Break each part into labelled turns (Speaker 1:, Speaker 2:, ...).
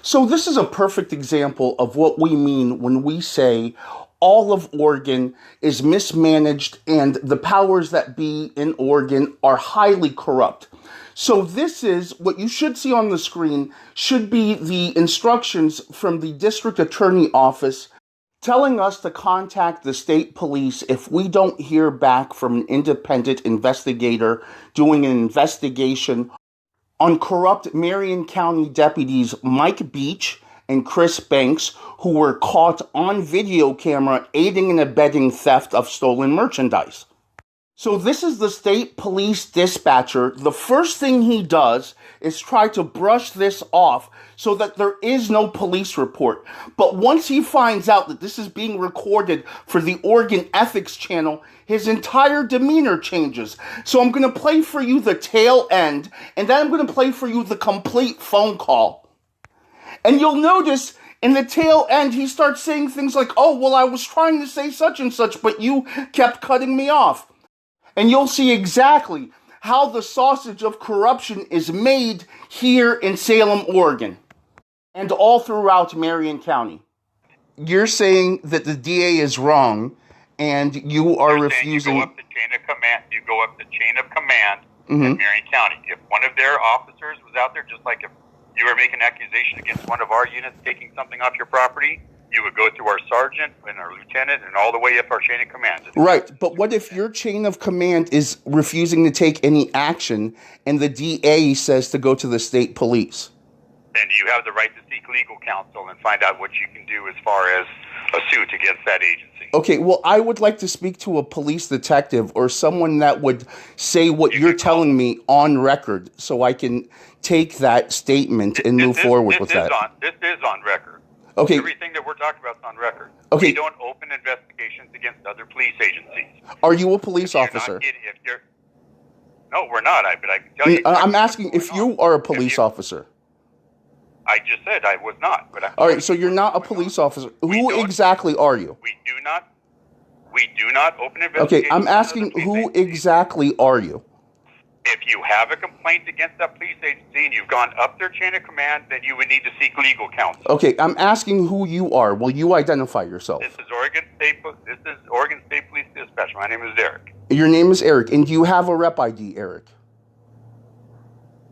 Speaker 1: So this is a perfect example of what we mean when we say all of Oregon is mismanaged and the powers that be in Oregon are highly corrupt. So this is what you should see on the screen should be the instructions from the district attorney office telling us to contact the state police if we don't hear back from an independent investigator doing an investigation on corrupt Marion County deputies Mike Beach and Chris Banks, who were caught on video camera aiding and abetting theft of stolen merchandise. So this is the state police dispatcher. The first thing he does is try to brush this off so that there is no police report. But once he finds out that this is being recorded for the Oregon Ethics Channel, his entire demeanor changes. So I'm going to play for you the tail end, and then I'm going to play for you the complete phone call. And you'll notice in the tail end, he starts saying things like, oh, well, I was trying to say such and such, but you kept cutting me off. And you'll see exactly how the sausage of corruption is made here in Salem, Oregon, and all throughout Marion County. You're saying that the DA is wrong, and you are refusing.
Speaker 2: You go up the chain of command. In Marion County. If one of their officers was out there, just like if you were making an accusation against one of our units taking something off your property, you would go through our sergeant and our lieutenant and all the way up our chain of command.
Speaker 1: Right, but what if your chain of command is refusing to take any action and the DA says to go to the state police?
Speaker 2: Then you have the right to seek legal counsel and find out what you can do as far as a suit against that agency.
Speaker 1: Okay, well, I would like to speak to a police detective or someone that would say what you're telling me on record so I can take that statement and move forward with that.
Speaker 2: This is on record.
Speaker 1: Okay.
Speaker 2: Everything that we're talking about is on record.
Speaker 1: Okay.
Speaker 2: We don't open investigations against other police agencies.
Speaker 1: Are you a police officer?
Speaker 2: No, we're not. But I can tell you.
Speaker 1: I'm asking if you are a police officer.
Speaker 2: I just said I was not. But
Speaker 1: all right, so you're not a police officer. Who exactly are you?
Speaker 2: We do not open investigations.
Speaker 1: Okay, I'm asking who exactly are you?
Speaker 2: If you have a complaint against that police agency and you've gone up their chain of command, then you would need to seek legal counsel.
Speaker 1: Okay, I'm asking who you are. Will you identify yourself?
Speaker 2: This is Oregon State Police Dispatch. My name is Eric.
Speaker 1: Your name is Eric, and do you have a rep ID, Eric?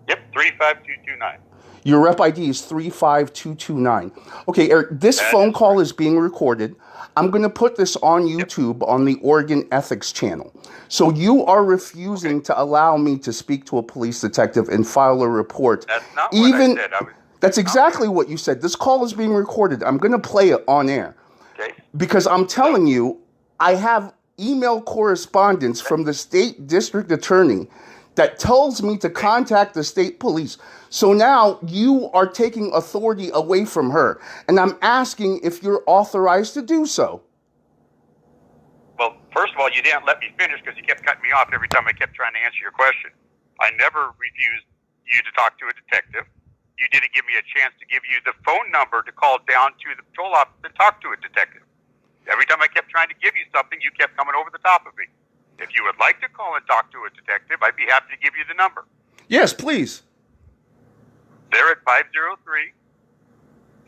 Speaker 2: Yep, 35229.
Speaker 1: Your rep ID is 35229. Okay, Eric, this phone call is being recorded. I'm going to put this on YouTube on the Oregon Ethics Channel. So you are refusing to allow me to speak to a police detective and file a report.
Speaker 2: That's not what I said.
Speaker 1: That's exactly what you said. This call is being recorded. I'm going to play it on air.
Speaker 2: Okay.
Speaker 1: Because I'm telling you, I have email correspondence from the state district attorney that tells me to contact the state police. So now you are taking authority away from her. And I'm asking if you're authorized to do so.
Speaker 2: Well, first of all, you didn't let me finish because you kept cutting me off every time I kept trying to answer your question. I never refused you to talk to a detective. You didn't give me a chance to give you the phone number to call down to the patrol office and talk to a detective. Every time I kept trying to give you something, you kept coming over the top of me. If you would like to call and talk to a detective, I'd be happy to give you the number.
Speaker 1: Yes, please.
Speaker 2: They're at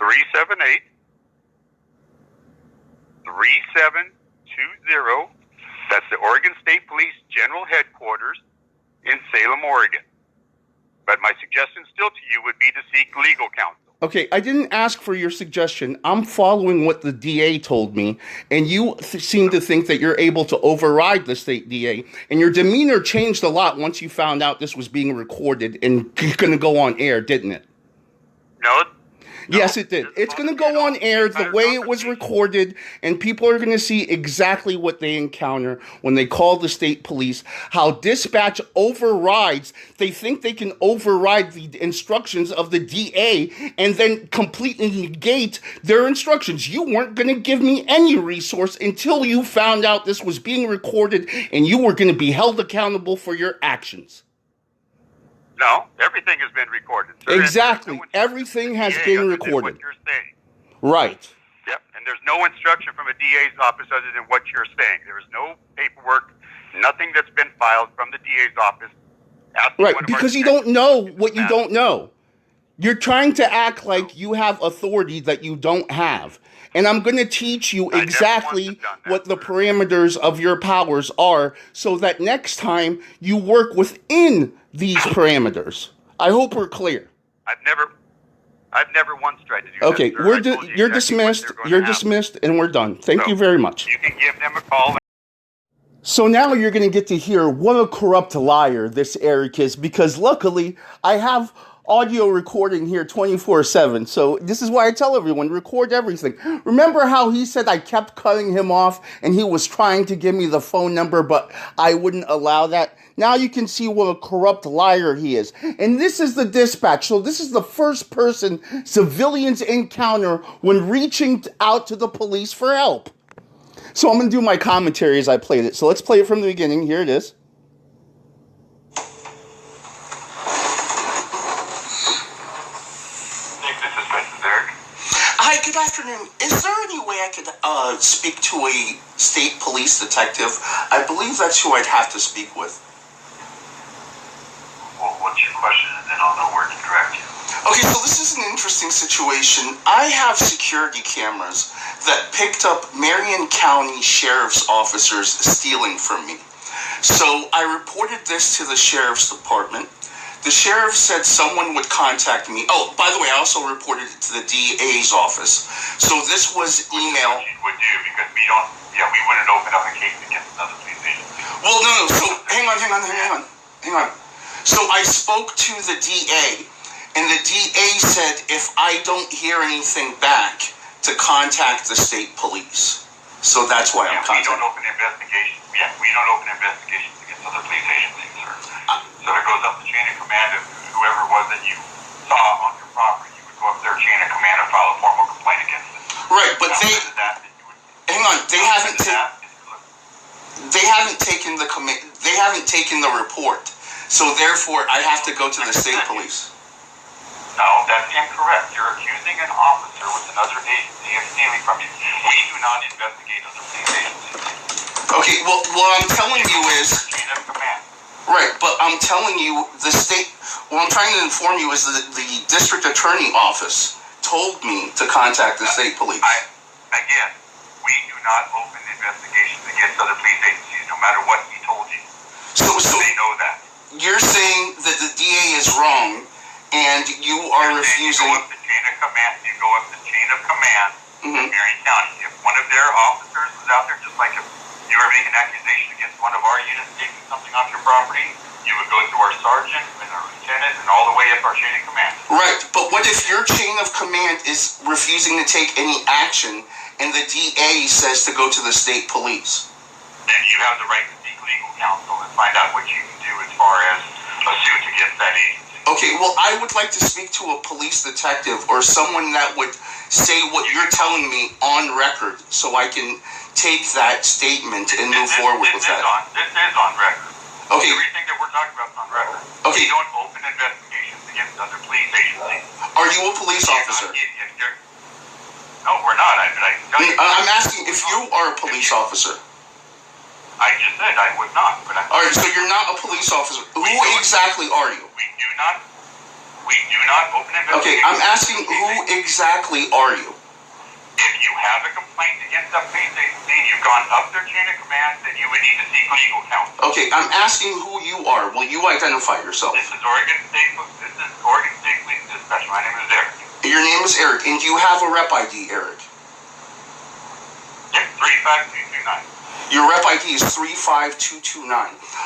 Speaker 2: 503-378-3720. That's the Oregon State Police General Headquarters in Salem, Oregon. But my suggestion still to you would be to seek legal counsel.
Speaker 1: Okay, I didn't ask for your suggestion. I'm following what the DA told me, and you seem to think that you're able to override the state DA, and your demeanor changed a lot once you found out this was being recorded and going to go on air, didn't it?
Speaker 2: No.
Speaker 1: Yes, it did. It's going to go on air the way it was recorded, and people are going to see exactly what they encounter when they call the state police, how dispatch overrides. They think they can override the instructions of the DA and then completely negate their instructions. You weren't going to give me any resource until you found out this was being recorded, and you were going to be held accountable for your actions.
Speaker 2: No, everything has been recorded, sir.
Speaker 1: Exactly. Everything has been recorded.
Speaker 2: What you're saying.
Speaker 1: Right.
Speaker 2: Yep. And there's no instruction from a DA's office other than what you're saying. There is no paperwork, nothing that's been filed from the DA's office.
Speaker 1: Right, because you don't know what you don't know. You're trying to act like you have authority that you don't have. And I'm going to teach you exactly what the parameters of your powers are so that next time you work within these parameters. I hope we're clear.
Speaker 2: I've never once tried to do that.
Speaker 1: Okay, you're dismissed. You're dismissed, and we're done. Thank you very much.
Speaker 2: You can give them a call.
Speaker 1: So now you're going to get to hear what a corrupt liar this Eric is, because luckily I have audio recording here 24/7. So this is why I tell everyone, record everything. Remember how he said I kept cutting him off and he was trying to give me the phone number, but I wouldn't allow that? Now you can see what a corrupt liar he is. And this is the dispatch. So this is the first person civilians encounter when reaching out to the police for help. So I'm going to do my commentary as I played it. So let's play it from the beginning. Here it is. Hi, good afternoon. Is there any way I could speak to a state police detective? I believe that's who I'd have to speak with.
Speaker 2: Well, what's your question, and then I'll know where to direct you.
Speaker 1: Okay, so this is an interesting situation. I have security cameras that picked up Marion County Sheriff's officers stealing from me. So I reported this to the Sheriff's Department. The sheriff said someone would contact me. Oh, by the way, I also reported it to the DA's office. So this was email.
Speaker 2: Which you would do, because we wouldn't open up a case against another police agency.
Speaker 1: Well, no. So hang on. So I spoke to the DA, and the DA said if I don't hear anything back, to contact the state police. So that's why I'm contacting.
Speaker 2: We don't open investigations. We don't open investigations against other police agencies, sir. So it goes up the chain of command of whoever it was that you saw on your property. You would go up their chain of command and file a formal complaint against them.
Speaker 1: Right, but hang on. They haven't taken the report. So therefore, I have to go to the state police.
Speaker 2: No, that's incorrect. You're accusing an officer with another agency of stealing from you. We do not investigate other police agencies.
Speaker 1: Okay, well, what I'm telling you is...
Speaker 2: Chain of command.
Speaker 1: Right, but I'm telling you, what I'm trying to inform you is that the district attorney office told me to contact the state police.
Speaker 2: Again, we do not open investigations against other police agencies, no matter what he told you.
Speaker 1: So
Speaker 2: they know that.
Speaker 1: You're saying that the DA is wrong, and you are refusing...
Speaker 2: You go up the chain of command in Marion County. If one of their officers was out there, just like if you were making an accusation against one of our units taking something off your property, you would go to our sergeant and our lieutenant and all the way up our chain of command.
Speaker 1: Right, but what if your chain of command is refusing to take any action and the DA says to go to the state police?
Speaker 2: Then you have the right to seek legal counsel and find out what you can do as far as a suit against that agency.
Speaker 1: Okay, well, I would like to speak to a police detective or someone that would say what you're telling me on record so I can take that statement and move forward with that.
Speaker 2: This is on record.
Speaker 1: Okay.
Speaker 2: Everything that we're talking about is on record.
Speaker 1: Okay.
Speaker 2: We don't open investigations against other police agencies.
Speaker 1: Are you a police officer?
Speaker 2: No, we're not.
Speaker 1: I'm asking if you are a police officer.
Speaker 2: I just said I would not.
Speaker 1: All right, so you're not a police officer. Who exactly are you?
Speaker 2: We do not open investigations.
Speaker 1: Okay, I'm asking who exactly are you?
Speaker 2: If you have a complaint against a police agency and you've gone up their chain of command, then you would need to seek legal counsel.
Speaker 1: Okay, I'm asking who you are. Will you identify yourself?
Speaker 2: This is Oregon State Police Dispatch. My name is Eric.
Speaker 1: Your name is Eric, and you have a rep ID, Eric?
Speaker 2: Yes, 35229.
Speaker 1: Your rep ID is 35229.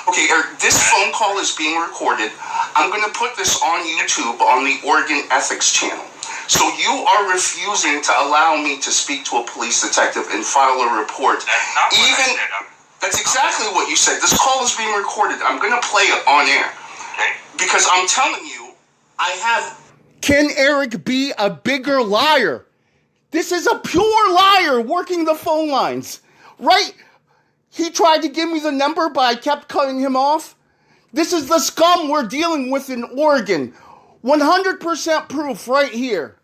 Speaker 1: Okay, Eric, this phone call is being recorded. I'm going to put this on YouTube on the Oregon Ethics channel. So you are refusing to allow me to speak to a police detective and file a report.
Speaker 2: That's not what I said.
Speaker 1: That's exactly what you said. This call is being recorded. I'm going to play it on air.
Speaker 2: Okay.
Speaker 1: Because I'm telling you, I have... Can Eric be a bigger liar? This is a pure liar working the phone lines. Right? He tried to give me the number, but I kept cutting him off. This is the scum we're dealing with in Oregon. 100% proof right here.